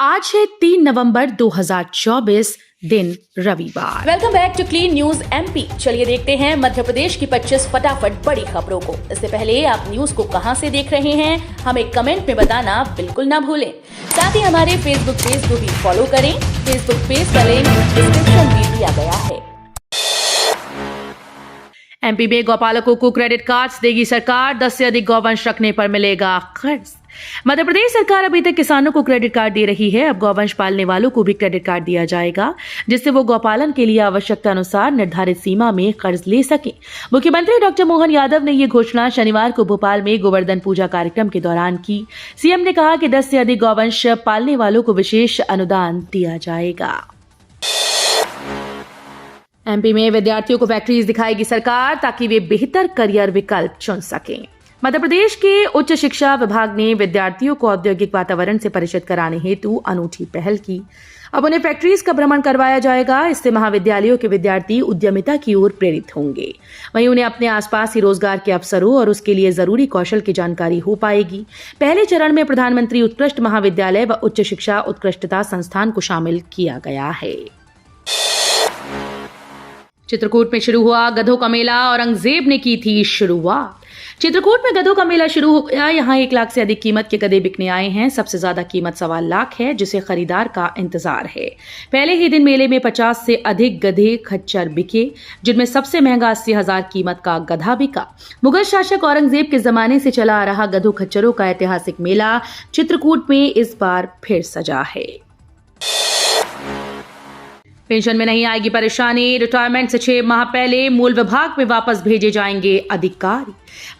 आज है 3 नवंबर 2024 दिन रविवार। Welcome back to clean news MP. चलिए देखते हैं मध्य प्रदेश की 25 फटाफट बड़ी खबरों को। इससे पहले आप न्यूज को कहां से देख रहे हैं हमें कमेंट में बताना बिल्कुल ना भूलें। साथ ही हमारे फेसबुक पेज को भी फॉलो करें। फेसबुक पेज का लिंक डिस्क्रिप्शन में दिया गया है। एमपी में गौपालकों को क्रेडिट कार्ड्स देगी सरकार, 10 से अधिक गौवंश रखने पर मिलेगा कर्ज। मध्य प्रदेश सरकार अभी तक किसानों को क्रेडिट कार्ड दे रही है। अब गौवंश पालने वालों को भी क्रेडिट कार्ड दिया जाएगा, जिससे वो गौपालन के लिए आवश्यकता अनुसार निर्धारित सीमा में कर्ज ले सकें। मुख्यमंत्री डॉक्टर मोहन यादव ने ये घोषणा शनिवार को भोपाल में गोवर्धन पूजा कार्यक्रम के दौरान की। सीएम ने कहा कि 10 से अधिक गौवंश पालने वालों को विशेष अनुदान दिया जाएगा। एमपी में विद्यार्थियों को फैक्ट्रीज दिखाएगी सरकार, ताकि वे बेहतर करियर विकल्प चुन सकें। मध्य प्रदेश के उच्च शिक्षा विभाग ने विद्यार्थियों को औद्योगिक वातावरण से परिचित कराने हेतु अनूठी पहल की। अब उन्हें फैक्ट्रीज का भ्रमण करवाया जाएगा। इससे महाविद्यालयों के विद्यार्थी उद्यमिता की ओर प्रेरित होंगे। वहीं उन्हें अपने आसपास ही रोजगार के अवसरों और उसके लिए जरूरी कौशल की जानकारी हो पाएगी। पहले चरण में प्रधानमंत्री उत्कृष्ट महाविद्यालय व उच्च शिक्षा उत्कृष्टता संस्थान को शामिल किया गया है। चित्रकूट में शुरू हुआ गधों का मेला, औरंगजेब ने की थी शुरुआत। चित्रकूट में गधों का मेला शुरू हो गया। यहाँ 1 लाख से अधिक कीमत के गधे बिकने आए हैं। सबसे ज्यादा कीमत 1.25 लाख है, जिसे खरीदार का इंतजार है। पहले ही दिन मेले में 50 से अधिक गधे खच्चर बिके, जिनमें सबसे महंगा 80,000 कीमत का गधा बिका। मुगल शासक औरंगजेब के जमाने से चला आ रहा गधों खच्चरों का ऐतिहासिक मेला चित्रकूट में इस बार फिर सजा है। पेंशन में नहीं आएगी परेशानी, रिटायरमेंट से 6 माह पहले मूल विभाग में वापस भेजे जाएंगे अधिकारी।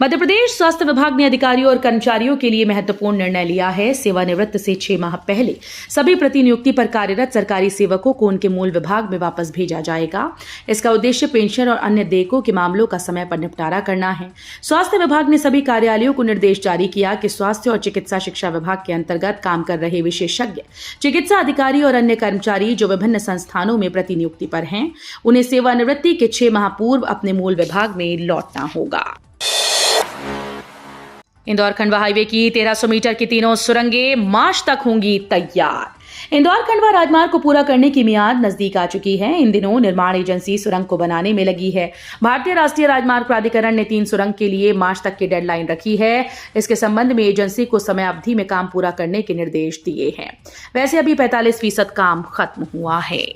मध्य प्रदेश स्वास्थ्य विभाग ने अधिकारियों और कर्मचारियों के लिए महत्वपूर्ण निर्णय लिया है। सेवानिवृत्त से 6 माह पहले सभी प्रतिनियुक्ति पर कार्यरत सरकारी सेवकों को उनके मूल विभाग में वापस भेजा जाएगा। इसका उद्देश्य पेंशन और अन्य देयकों के मामलों का समय पर निपटारा करना है। स्वास्थ्य विभाग ने सभी कार्यालयों को निर्देश जारी किया कि स्वास्थ्य और चिकित्सा शिक्षा विभाग के अंतर्गत काम कर रहे विशेषज्ञ चिकित्सा अधिकारी और अन्य कर्मचारी जो विभिन्न संस्थानों में प्रतिनियुक्ति पर हैं, उन्हें सेवानिवृत्ति के 6 माह पूर्व अपने मूल विभाग में लौटना होगा। इंदौर खंडवा हाईवे की 1300 मीटर की तीनों सुरंगें मार्च तक होंगी तैयार। इंदौर खंडवा राजमार्ग को पूरा करने की मियाद नजदीक आ चुकी है। इन दिनों निर्माण एजेंसी सुरंग को बनाने में लगी है। भारतीय राष्ट्रीय राजमार्ग प्राधिकरण ने 3 सुरंग के लिए मार्च तक की डेडलाइन रखी है। इसके संबंध में एजेंसी को समय अवधि में काम पूरा करने के निर्देश दिए हैं। वैसे अभी 45% काम खत्म हुआ है।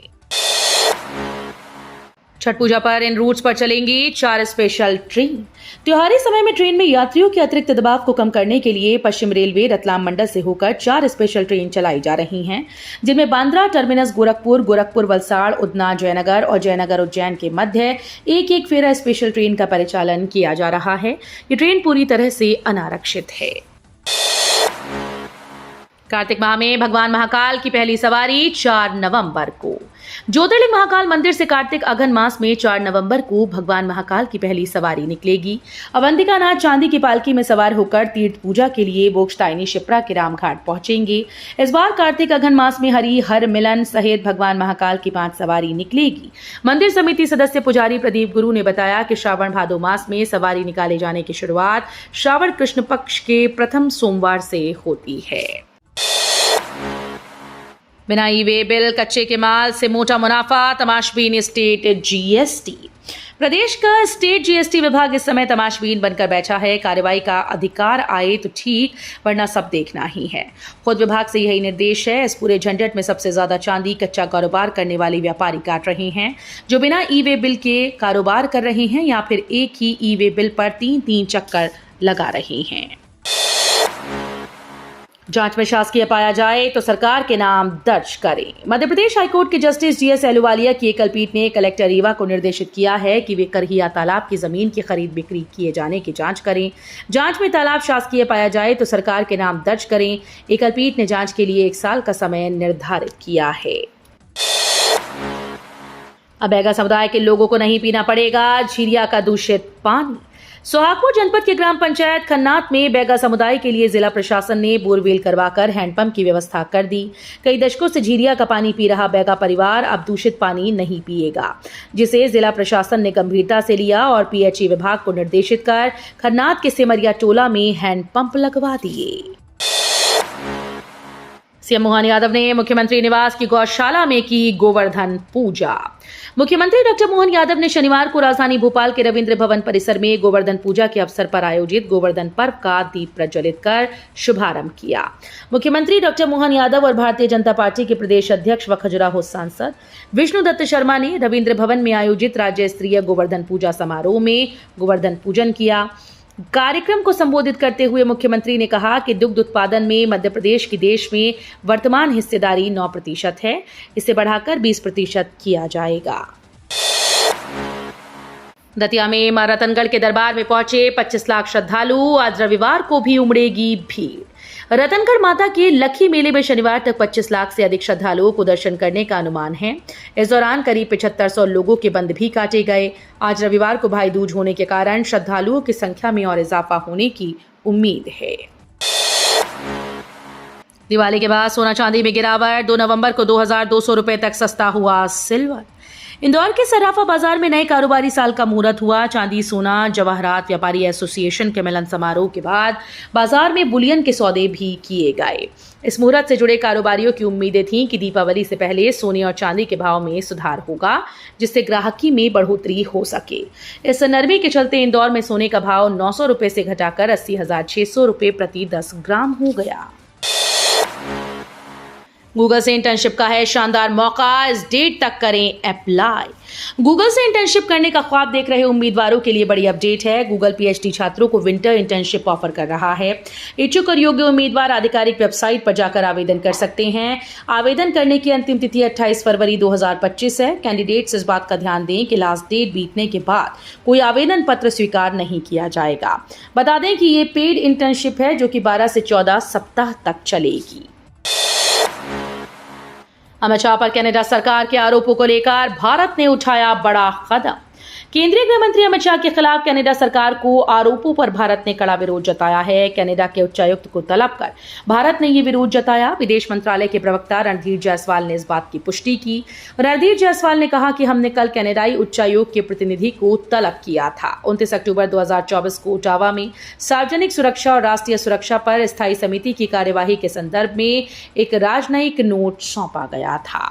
छठ पूजा पर इन रूट्स पर चलेंगी 4 स्पेशल ट्रेन। त्योहारी समय में ट्रेन में यात्रियों के अतिरिक्त दबाव को कम करने के लिए पश्चिम रेलवे रतलाम मंडल से होकर 4 स्पेशल ट्रेन चलाई जा रही हैं, जिनमें बांद्रा टर्मिनस गोरखपुर, गोरखपुर वलसाड़, उदना जयनगर और जयनगर उज्जैन के मध्य एक फेरा स्पेशल ट्रेन का परिचालन किया जा रहा है। ये ट्रेन पूरी तरह से अनारक्षित है। कार्तिक माह में भगवान महाकाल की पहली सवारी 4 नवंबर को। ज्योतिर्लिंग महाकाल मंदिर से कार्तिक अघन मास में 4 नवंबर को भगवान महाकाल की पहली सवारी निकलेगी। अवंतिकानाथ चांदी की पालकी में सवार होकर तीर्थ पूजा के लिए बोक्सटाइनी शिप्रा के रामघाट पहुंचेंगे। इस बार कार्तिक अघन मास में हरि हर मिलन सहित भगवान महाकाल की 5 सवारी निकलेगी। मंदिर समिति सदस्य पुजारी प्रदीप गुरु ने बताया कि श्रावण भादो मास में सवारी निकाले जाने की शुरुआत श्रावण कृष्ण पक्ष के प्रथम सोमवार से होती है। बिना ई-वे बिल कच्चे के माल से मोटा मुनाफा, तमाशबीन स्टेट जीएसटी। प्रदेश का स्टेट जीएसटी विभाग इस समय तमाशबीन बनकर बैठा है। कार्रवाई का अधिकार आए तो ठीक, वरना सब देखना ही है। खुद विभाग से यही निर्देश है। इस पूरे झंझट में सबसे ज्यादा चांदी कच्चा कारोबार करने वाले व्यापारी काट रहे हैं, जो बिना ई-वे बिल के कारोबार कर रहे हैं या फिर एक ही ई-वे बिल पर 3 चक्कर लगा रहे हैं। जांच में शासकीय पाया जाए तो सरकार के नाम दर्ज करें। मध्य प्रदेश हाईकोर्ट के जस्टिस जीएस अहलूवालिया की एकल पीठ ने कलेक्टर रीवा को निर्देशित किया है कि वे करहिया तालाब की जमीन की खरीद बिक्री किए जाने की जांच करें। जांच में तालाब शासकीय पाया जाए तो सरकार के नाम दर्ज करें। एकल पीठ ने जांच के लिए 1 साल का समय निर्धारित किया है। अब बैगा समुदाय के लोगों को नहीं पीना पड़ेगा झीरिया का दूषित पानी। सोहागपुर जनपद के ग्राम पंचायत खन्नात में बैगा समुदाय के लिए जिला प्रशासन ने बोरवेल करवाकर हैंडपंप की व्यवस्था कर दी। कई दशकों से झीरिया का पानी पी रहा बैगा परिवार अब दूषित पानी नहीं पिएगा, जिसे जिला प्रशासन ने गंभीरता से लिया और पीएचई विभाग को निर्देशित कर खन्नात के सेमरिया टोला में हैंडपंप लगवा दिए। सीएम मोहन यादव ने मुख्यमंत्री निवास की गौशाला में की गोवर्धन पूजा। मुख्यमंत्री डॉक्टर मोहन यादव ने शनिवार को राजधानी भोपाल के रविंद्र भवन परिसर में गोवर्धन पूजा के अवसर पर आयोजित गोवर्धन पर्व का दीप प्रज्वलित कर शुभारंभ किया। मुख्यमंत्री डॉक्टर मोहन यादव और भारतीय जनता पार्टी के प्रदेश अध्यक्ष व खजुराहो सांसद विष्णुदत्त शर्मा ने रविंद्र भवन में आयोजित राज्य स्तरीय गोवर्धन पूजा समारोह में गोवर्धन पूजन किया। कार्यक्रम को संबोधित करते हुए मुख्यमंत्री ने कहा कि दुग्ध उत्पादन में मध्य प्रदेश की देश में वर्तमान हिस्सेदारी 9% है, इसे बढ़ाकर 20% किया जाएगा। दतिया में मां रतनगढ़ के दरबार में पहुंचे 25 लाख श्रद्धालु, आज रविवार को भी उमड़ेगी भीड़। रतनगढ़ माता के लखी मेले में शनिवार तक 25 लाख से अधिक श्रद्धालुओं को दर्शन करने का अनुमान है। इस दौरान करीब 7500 लोगों के बंद भी काटे गए। आज रविवार को भाई दूज होने के कारण श्रद्धालुओं की संख्या में और इजाफा होने की उम्मीद है। दिवाली के बाद सोना चांदी में गिरावट, 2 नवंबर को 2200 रुपए तक सस्ता हुआ सिल्वर। इंदौर के सर्राफा बाजार में नए कारोबारी साल का मुहूर्त हुआ। चांदी सोना जवाहरात व्यापारी एसोसिएशन के मिलन समारोह के बाद बाजार में बुलियन के सौदे भी किए गए। इस मुहूर्त से जुड़े कारोबारियों की उम्मीदें थीं कि दीपावली से पहले सोने और चांदी के भाव में सुधार होगा, जिससे ग्राहकी में बढ़ोतरी हो सके। इस नरमी के चलते इंदौर में सोने का भाव 900 रुपए से घटाकर 80,600 रुपए प्रति 10 ग्राम हो गया। गूगल से इंटर्नशिप का है शानदार मौका, इस डेट तक करें अप्लाई। गूगल से इंटर्नशिप करने का ख्वाब देख रहे उम्मीदवारों के लिए बड़ी अपडेट है। गूगल पीएचडी छात्रों को विंटर इंटर्नशिप ऑफर कर रहा है। इच्छुक और योग्य उम्मीदवार आधिकारिक वेबसाइट पर जाकर आवेदन कर सकते हैं। आवेदन करने की अंतिम तिथि 28 फरवरी 2025 है। कैंडिडेट्स इस बात का ध्यान दें कि लास्ट डेट बीतने के बाद कोई आवेदन पत्र स्वीकार नहीं किया जाएगा। बता दें कि ये पेड इंटर्नशिप है जो कि 12 से 14 सप्ताह तक चलेगी। अमित शाह पर कनाडा सरकार के आरोपों को लेकर भारत ने उठाया बड़ा कदम। केंद्रीय गृह मंत्री अमित शाह के खिलाफ कनाडा सरकार को आरोपों पर भारत ने कड़ा विरोध जताया है। कनाडा के उच्चायुक्त को तलब कर भारत ने ये विरोध जताया। विदेश मंत्रालय के प्रवक्ता रणधीर जायसवाल ने इस बात की पुष्टि की। रणधीर जायसवाल ने कहा कि हमने कल कनाडाई उच्चायोग के प्रतिनिधि को तलब किया था। 29 अक्टूबर 2024 को ओटावा में सार्वजनिक सुरक्षा और राष्ट्रीय सुरक्षा पर स्थायी समिति की कार्यवाही के संदर्भ में एक राजनयिक नोट सौंपा गया था।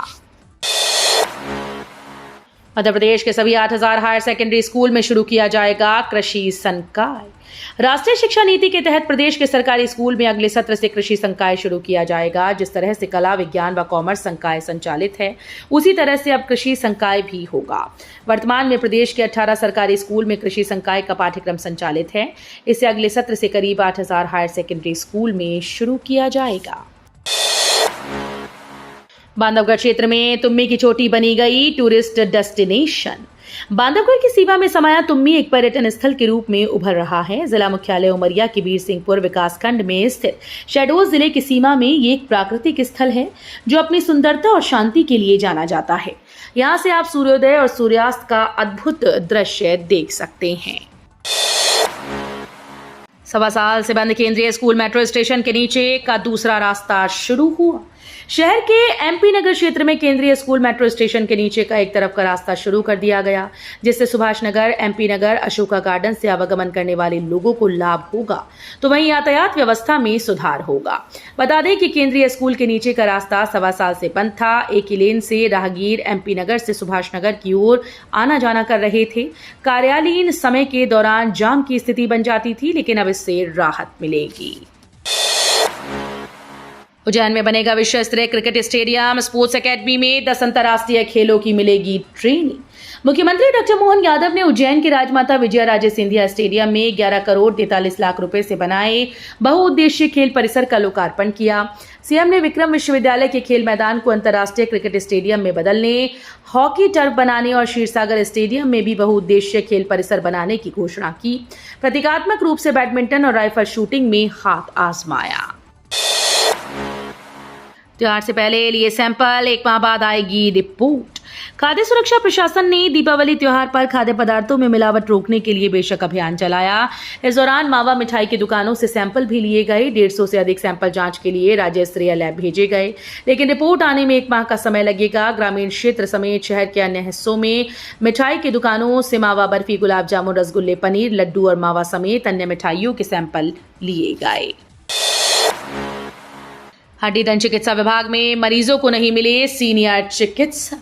मध्य प्रदेश के सभी 8000 हायर सेकेंडरी स्कूल में शुरू किया जाएगा कृषि संकाय। राष्ट्रीय शिक्षा नीति के तहत प्रदेश के सरकारी स्कूल में अगले सत्र से कृषि संकाय शुरू किया जाएगा। जिस तरह से कला, विज्ञान व कॉमर्स संकाय संचालित है, उसी तरह से अब कृषि संकाय भी होगा। वर्तमान में प्रदेश के 18 सरकारी स्कूल में कृषि संकाय का पाठ्यक्रम संचालित है। इसे अगले सत्र से करीब 8000 हायर सेकेंडरी स्कूल में शुरू किया जाएगा। बांधवगढ़ क्षेत्र में तुम्मी की चोटी बनी गई टूरिस्ट डेस्टिनेशन। बांधवगढ़ की सीमा में समाया तुम्मी एक पर्यटन स्थल के रूप में उभर रहा है। जिला मुख्यालय उमरिया के वीर सिंहपुर विकासखंड में स्थित शहडोल जिले की सीमा में ये एक प्राकृतिक स्थल है जो अपनी सुंदरता और शांति के लिए जाना जाता है। यहाँ से आप सूर्योदय और सूर्यास्त का अद्भुत दृश्य देख सकते हैं। 1.25 साल से बंद केंद्रीय स्कूल मेट्रो स्टेशन के नीचे का दूसरा रास्ता शुरू हुआ। शहर के एमपी नगर क्षेत्र में केंद्रीय स्कूल मेट्रो स्टेशन के नीचे का एक तरफ का रास्ता शुरू कर दिया गया, जिससे सुभाष नगर, एमपी नगर, अशोका गार्डन से आवागमन करने वाले लोगों को लाभ होगा, तो वहीं यातायात व्यवस्था में सुधार होगा। बता दें कि केंद्रीय स्कूल के नीचे का रास्ता 1.25 साल से बंद था। एक ही लेन से राहगीर एमपी नगर से सुभाष नगर की ओर आना जाना कर रहे थे। कार्यालयीन समय के दौरान जाम की स्थिति बन जाती थी, लेकिन अब इससे राहत मिलेगी। उज्जैन में बनेगा विश्व स्तरीय क्रिकेट स्टेडियम। स्पोर्ट्स एकेडमी में 10 अंतर्राष्ट्रीय खेलों की मिलेगी ट्रेनिंग। मुख्यमंत्री डॉक्टर मोहन यादव ने उज्जैन के राजमाता विजयाराजे सिंधिया स्टेडियम में 11 करोड़ 43 लाख रुपए से बनाए बहुउद्देशीय खेल परिसर का लोकार्पण किया। सीएम ने विक्रम विश्वविद्यालय के खेल मैदान को अंतर्राष्ट्रीय क्रिकेट स्टेडियम में बदलने, हॉकी टर्फ बनाने और क्षीरसागर स्टेडियम में भी बहुउद्देशीय खेल परिसर बनाने की घोषणा की। प्रतीकात्मक रूप से बैडमिंटन और राइफल शूटिंग में हाथ आजमाया। त्योहार से पहले लिए सैंपल, 1 माह बाद आएगी रिपोर्ट। खाद्य सुरक्षा प्रशासन ने दीपावली त्योहार पर खाद्य पदार्थों में मिलावट रोकने के लिए बेशक अभियान चलाया। इस दौरान मावा मिठाई की दुकानों से सैंपल भी लिए गए। 150 से अधिक सैंपल जांच के लिए राज्य स्तरीय लैब भेजे गए, लेकिन रिपोर्ट आने में 1 माह का समय लगेगा। ग्रामीण क्षेत्र समेत शहर के अन्य हिस्सों में मिठाई की दुकानों से मावा बर्फी, गुलाब जामुन, रसगुल्ले, पनीर, लड्डू और मावा समेत अन्य मिठाइयों के सैंपल लिए गए। हड्डी दंत चिकित्सा विभाग में मरीजों को नहीं मिले सीनियर चिकित्सक।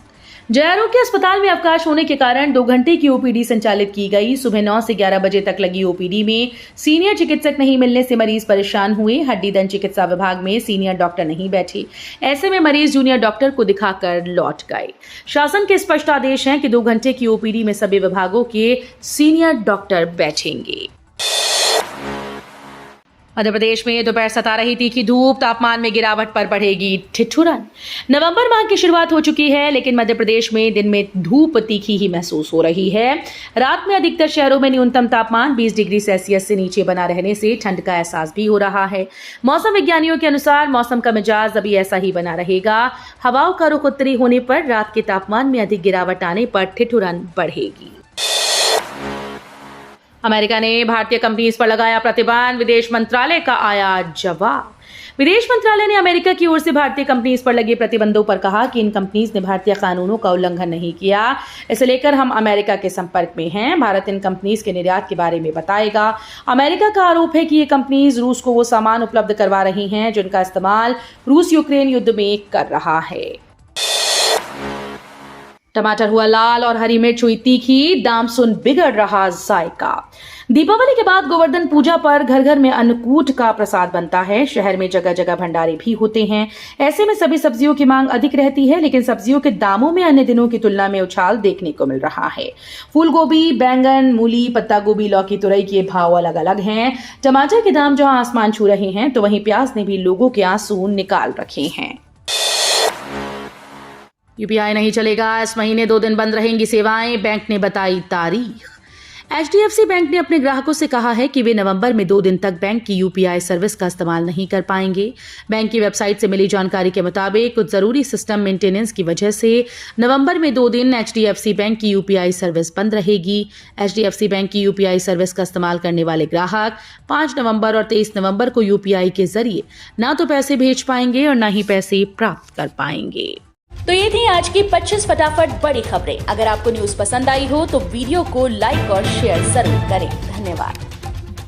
जय आरोग्य अस्पताल में अवकाश होने के कारण 2 घंटे की ओपीडी संचालित की गई। सुबह 9 से 11 बजे तक लगी ओपीडी में सीनियर चिकित्सक नहीं मिलने से मरीज परेशान हुए। हड्डी दंत चिकित्सा विभाग में सीनियर डॉक्टर नहीं बैठे, ऐसे में मरीज जूनियर डॉक्टर को दिखाकर लौट गए। शासन के स्पष्ट आदेश हैं कि 2 घंटे की ओपीडी में सभी विभागों के सीनियर डॉक्टर बैठेंगे। मध्य प्रदेश में दोपहर सता रही तीखी धूप, तापमान में गिरावट पर बढ़ेगी ठिठुरन। नवंबर माह की शुरुआत हो चुकी है, लेकिन मध्य प्रदेश में दिन में धूप तीखी ही महसूस हो रही है। रात में अधिकतर शहरों में न्यूनतम तापमान 20 डिग्री सेल्सियस से नीचे बना रहने से ठंड का एहसास भी हो रहा है। मौसम विज्ञानियों के अनुसार मौसम का मिजाज अभी ऐसा ही बना रहेगा। हवाओं का रुख उत्तरी होने पर रात के तापमान में अधिक गिरावट आने पर ठिठुरन बढ़ेगी। अमेरिका ने भारतीय कंपनीज पर लगाया प्रतिबंध, विदेश मंत्रालय का आया जवाब। विदेश मंत्रालय ने अमेरिका की ओर से भारतीय कंपनीज पर लगे प्रतिबंधों पर कहा कि इन कंपनीज ने भारतीय कानूनों का उल्लंघन नहीं किया। इसे लेकर हम अमेरिका के संपर्क में हैं। भारत इन कंपनीज के निर्यात के बारे में बताएगा। अमेरिका का आरोप है कि ये कंपनीज रूस को वो सामान उपलब्ध करवा रही हैं जिनका इस्तेमाल रूस यूक्रेन युद्ध में कर रहा है। टमाटर हुआ लाल और हरी मिर्च हुई तीखी, दाम सुन बिगड़ रहा जायका। दीपावली के बाद गोवर्धन पूजा पर घर घर में अन्नकूट का प्रसाद बनता है। शहर में जगह जगह भंडारे भी होते हैं। ऐसे में सभी सब्जियों की मांग अधिक रहती है, लेकिन सब्जियों के दामों में अन्य दिनों की तुलना में उछाल देखने को मिल रहा है। फूल गोभी, बैंगन, मूली, पत्ता गोभी, लौकी, तुरई के भाव अलग अलग हैं। टमाटर के दाम जहां आसमान छू रहे हैं, तो वहीं प्याज ने भी लोगों के आंसू निकाल रखे हैं। यूपीआई नहीं चलेगा, इस महीने 2 दिन बंद रहेंगी सेवाएं, बैंक ने बताई तारीख। HDFC बैंक ने अपने ग्राहकों से कहा है कि वे नवंबर में 2 दिन तक बैंक की यूपीआई सर्विस का इस्तेमाल नहीं कर पाएंगे। बैंक की वेबसाइट से मिली जानकारी के मुताबिक कुछ जरूरी सिस्टम मेंटेनेंस की वजह से नवंबर में 2 दिन HDFC बैंक की यूपीआई सर्विस बंद रहेगी। HDFC बैंक की यूपीआई सर्विस का इस्तेमाल करने वाले ग्राहक 5 नवंबर और 23 नवंबर को यूपीआई के जरिए ना तो पैसे भेज पाएंगे और ना ही पैसे प्राप्त कर पाएंगे। तो ये थी आज की 25 फटाफट बड़ी खबरें। अगर आपको न्यूज पसंद आई हो तो वीडियो को लाइक और शेयर जरूर करें। धन्यवाद।